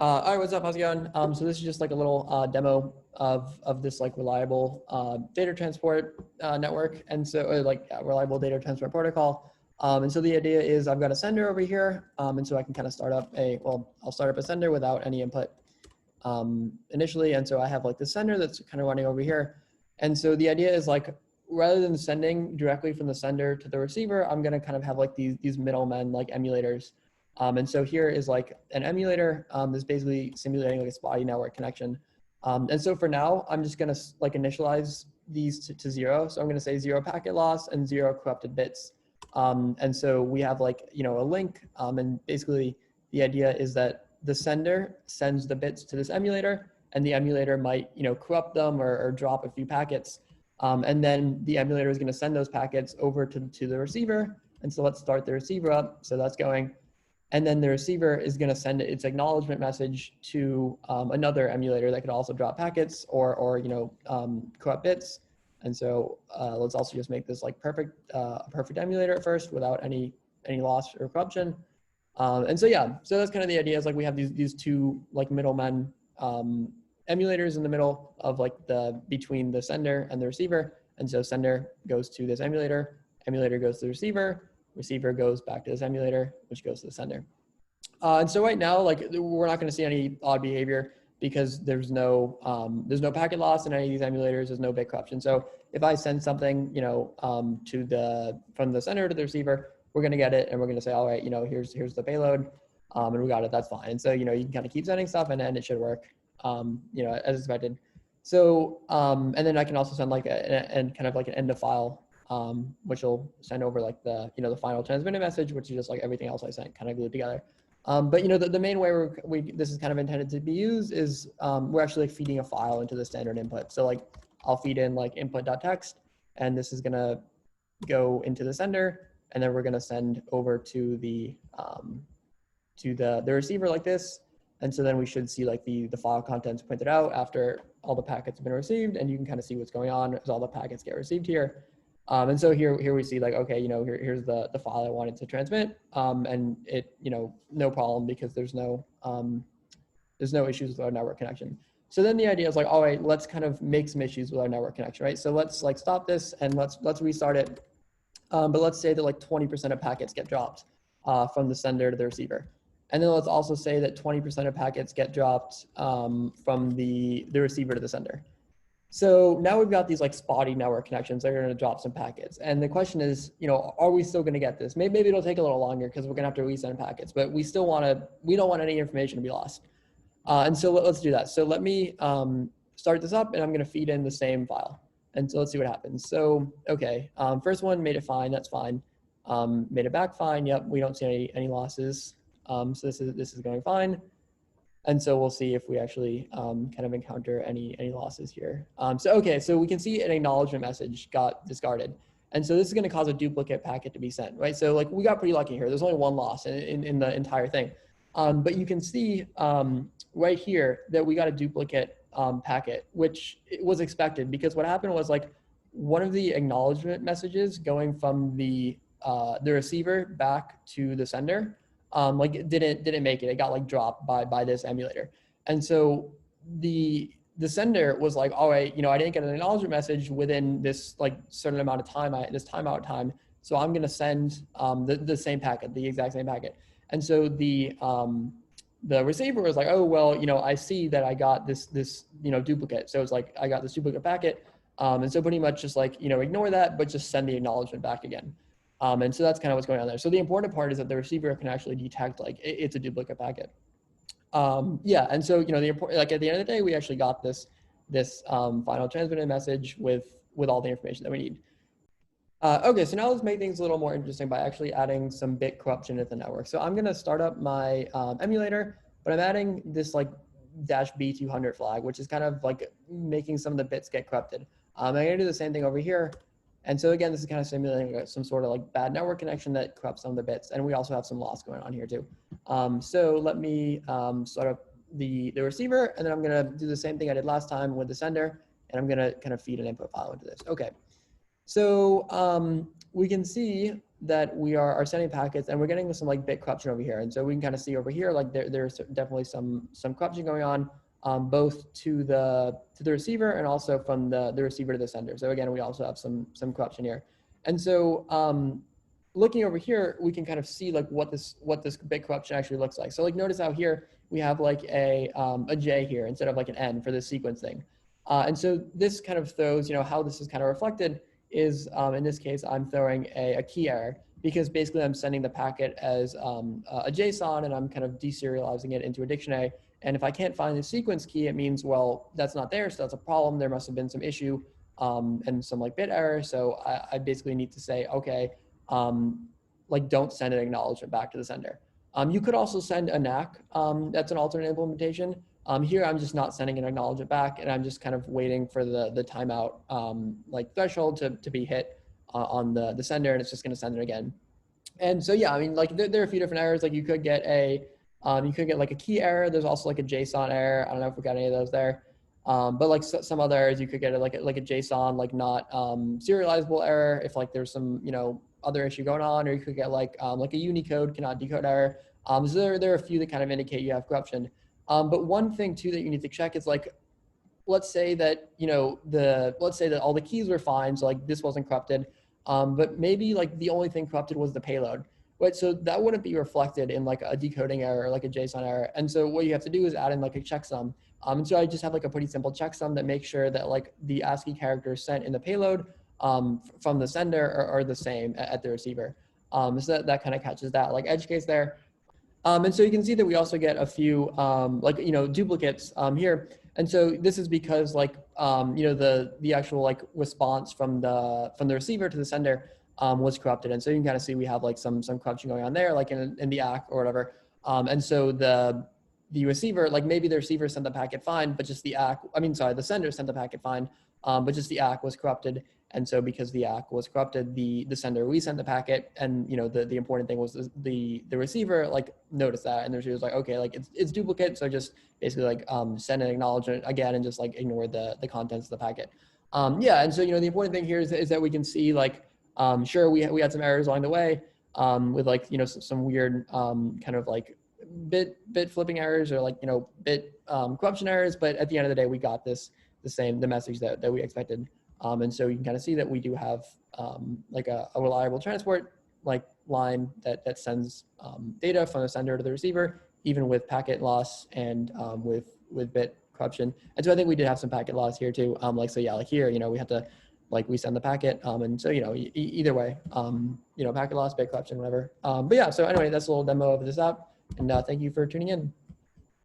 All right, what's up? How's it going? So this is just like a little demo of this like reliable data transport network, and so reliable data transport protocol. And so the idea is I've got a sender over here, and so I can kind of start up I'll start up a sender without any input initially, and so I have like the sender that's kind of running over here. And so the idea is like rather than sending directly from the sender to the receiver, I'm going to kind of have like these middlemen like emulators. And so here is like an emulator that's basically simulating like a spotty network connection. And so for now, I'm just gonna like initialize these to 0. So I'm gonna say 0 packet loss and 0 corrupted bits. And so we have like, a link. And basically the idea is that the sender sends the bits to this emulator, and the emulator might, corrupt them or drop a few packets. And then the emulator is gonna send those packets over to the receiver. And so let's start the receiver up. So that's going. And then the receiver is going to send its acknowledgement message to another emulator that could also drop packets or corrupt bits. And so let's also just make this like perfect emulator at first without any loss or corruption. And so yeah, so that's kind of the idea. Is like we have these two like middlemen emulators in the middle of like between the sender and the receiver. And so sender goes to this emulator, emulator goes to the receiver goes back to this emulator, which goes to the sender. And so right now, like we're not going to see any odd behavior because there's no packet loss in any of these emulators. There's no bit corruption. So if I send something, from the sender to the receiver, we're going to get it, and we're going to say, all right, here's the payload, and we got it. That's fine. And so you can kind of keep sending stuff, and then it should work, as expected. So and then I can also send like an end of file. Which will send over like the final transmitted message, which is just like everything else I sent kind of glued together. But the main way this is kind of intended to be used is we're actually like feeding a file into the standard input. So like I'll feed in like input.txt, and this is gonna go into the sender, and then we're gonna send over to the receiver like this. And so then we should see like the file contents printed out after all the packets have been received, and you can kind of see what's going on as all the packets get received here. And so here we see like, okay, here's the file I wanted to transmit, and it, no problem because there's no issues with our network connection. So then the idea is like, all right, let's kind of make some issues with our network connection, right? So let's like stop this and let's restart it. But let's say that like 20% of packets get dropped from the sender to the receiver. And then let's also say that 20% of packets get dropped from the receiver to the sender. So now we've got these like spotty network connections that are going to drop some packets. And the question is, are we still going to get this? Maybe it'll take a little longer because we're going to have to resend packets, but we don't want any information to be lost. And so let's do that. So let me start this up, and I'm going to feed in the same file. And so let's see what happens. So, okay, first one made it fine. That's fine. Made it back fine. Yep, we don't see any losses. So this is going fine. And so we'll see if we actually kind of encounter any losses here. So we can see an acknowledgement message got discarded. And so this is going to cause a duplicate packet to be sent, right? So like we got pretty lucky here. There's only one loss in the entire thing. But you can see right here that we got a duplicate packet, which was expected because what happened was like one of the acknowledgement messages going from the receiver back to the sender like it didn't make it. It got like dropped by this emulator. And so the sender was like, all right, I didn't get an acknowledgement message within this like certain amount of time, this timeout time. So I'm going to send the same packet, the exact same packet. And so the receiver was like, oh, well, I see that I got this duplicate. So it's like, I got this duplicate packet. And so pretty much just like, ignore that, but just send the acknowledgement back again. And so that's kind of what's going on there. So the important part is that the receiver can actually detect like it's a duplicate packet. Yeah, and so the important, like at the end of the day, we actually got this final transmitted message with all the information that we need. Okay, so now let's make things a little more interesting by actually adding some bit corruption into the network. So I'm going to start up my emulator, but I'm adding this like -B200 flag, which is kind of like making some of the bits get corrupted. I'm going to do the same thing over here. And so again, this is kind of simulating some sort of like bad network connection that corrupts some of the bits. And we also have some loss going on here too. So let me start up the receiver, and then I'm going to do the same thing I did last time with the sender, and I'm going to kind of feed an input file into this. Okay. So we can see that we are sending packets and we're getting some like bit corruption over here. And so we can kind of see over here, like there's definitely some corruption going on, both to the receiver and also from the receiver to the sender. So again, we also have some corruption here. And so looking over here, we can kind of see like what this bit corruption actually looks like. So like notice how here we have like a J here instead of like an N for this sequence thing. And so this kind of throws, how this is kind of reflected is in this case, I'm throwing a key error because basically I'm sending the packet as a JSON and I'm kind of deserializing it into a dictionary. And if I can't find the sequence key, it means, well, that's not there. So that's a problem. There must have been some issue and some like bit error. So I basically need to say, okay, like don't send an acknowledgement back to the sender. You could also send a NAC. That's an alternate implementation. Here, I'm just not sending an acknowledgement back, and I'm just kind of waiting for the timeout like threshold to be hit on the sender, and it's just going to send it again. And so yeah, I mean, like there are a few different errors. Like you could get like a key error. There's also like a JSON error. I don't know if we got any of those there. But like some other errors, you could get like a JSON like not serializable error if like there's some other issue going on, or you could get like a Unicode cannot decode error. So there are a few that kind of indicate you have corruption. But one thing too that you need to check is like, let's say that let's say that all the keys were fine, so like this wasn't corrupted, but maybe like the only thing corrupted was the payload. Right, so that wouldn't be reflected in like a decoding error, like a JSON error. And so what you have to do is add in like a checksum. And so I just have like a pretty simple checksum that makes sure that like the ASCII characters sent in the payload from the sender are the same at the receiver. So that kind of catches that like edge case there. And so you can see that we also get a few duplicates here. And so this is because like the actual like response from the receiver to the sender was corrupted. And so you can kind of see we have like some corruption going on there, like in the ACK or whatever. And so the receiver, like maybe the receiver sent the packet fine, but just the sender sent the packet fine, but just the ACK was corrupted. And so because the ACK was corrupted, the sender resent the packet, and the important thing was the receiver like noticed that, and the receiver was like, okay, like it's duplicate, so just basically like send an acknowledgement again and just like ignore the contents of the packet. Yeah, and so the important thing here is that we can see like sure we had some errors along the way with like some weird kind of like bit flipping errors or like bit corruption errors, but at the end of the day we got the message that we expected. And so you can kind of see that we do have like a reliable transport like line that sends data from the sender to the receiver, even with packet loss and with bit corruption. And so I think we did have some packet loss here too. So yeah, like here, we had to like resend the packet. And so, either way, packet loss, bit corruption, whatever. But yeah, so anyway, that's a little demo of this app. And thank you for tuning in.